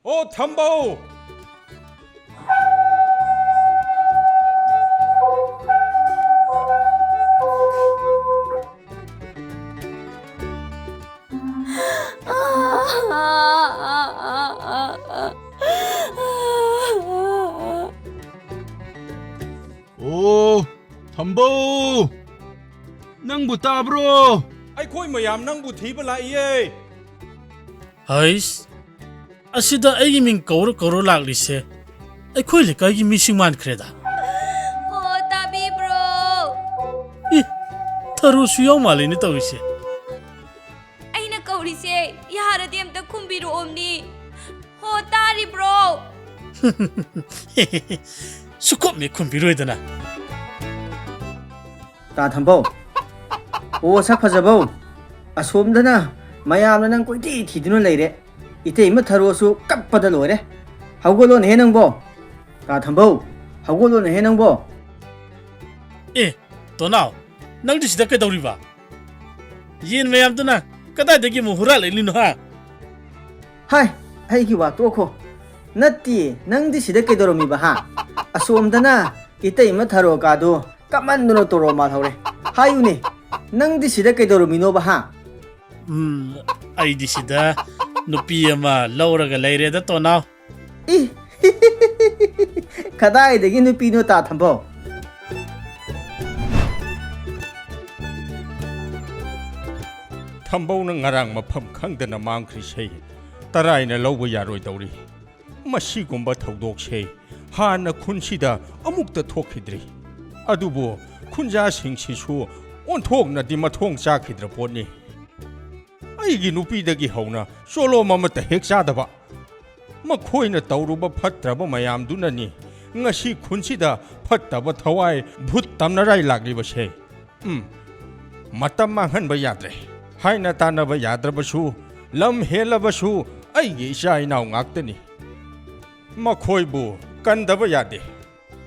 Oh, Tambo! Oh, Tambo! Nang buta bro! Ay ko'y mayam nang buthi ba laiye? Hais, asida ay ming kauro laglise. Ay ko'y likay missing man kreda. Oh, tabi bro. Tharu suyaw mali ni tawise. Ay nakaulise, yaharadi amta kumbiro omni. Oh, tari bro. Sukop me kumbiro idana. Ta Tambo. Oh, sak fajabo. Asomdana mayamna nang koiti thidunu leire. Ite ima tharosu kappada loire. Hawgolon he nangbo. Ta Tambo. Hawgolon he nangbo. Tonao, nang di sida kay dawriba. Yin mayam tuna, kada degi mo hura lelino ha. Hai, aigi wa toko. Natti nang di sida kay doromi ba ha. Asomdana ite ima tharo kado kamanduno toro ma thawre. Hayuni. Nang di sida kay doromi no ba ha. Ay di sida nupi ama lauraga leire da tonao. Kadai degi nupi no ta Tambo. Tambo na ngarang mapam khangdana mangkhri sei. Tarai na lawba yaroi dawri. Masigumba thaudok sei. Hana khunsida amukta thokhidri. Adubo khunja singsisu onthok na di mathong chakhidra ponni. Aigi nupi dagi hauna solo mamata hek chadaba. Makhoina tawruba phatraba mayam dunani. Ngasi khunsida phattaba thawai bhut tamnarai lagliba sei. Matam manghan ba yadre. Haina tanaba yadrabasu lam helabasu aigi isha inaw ngaktani. Makhoibu kandaba yade.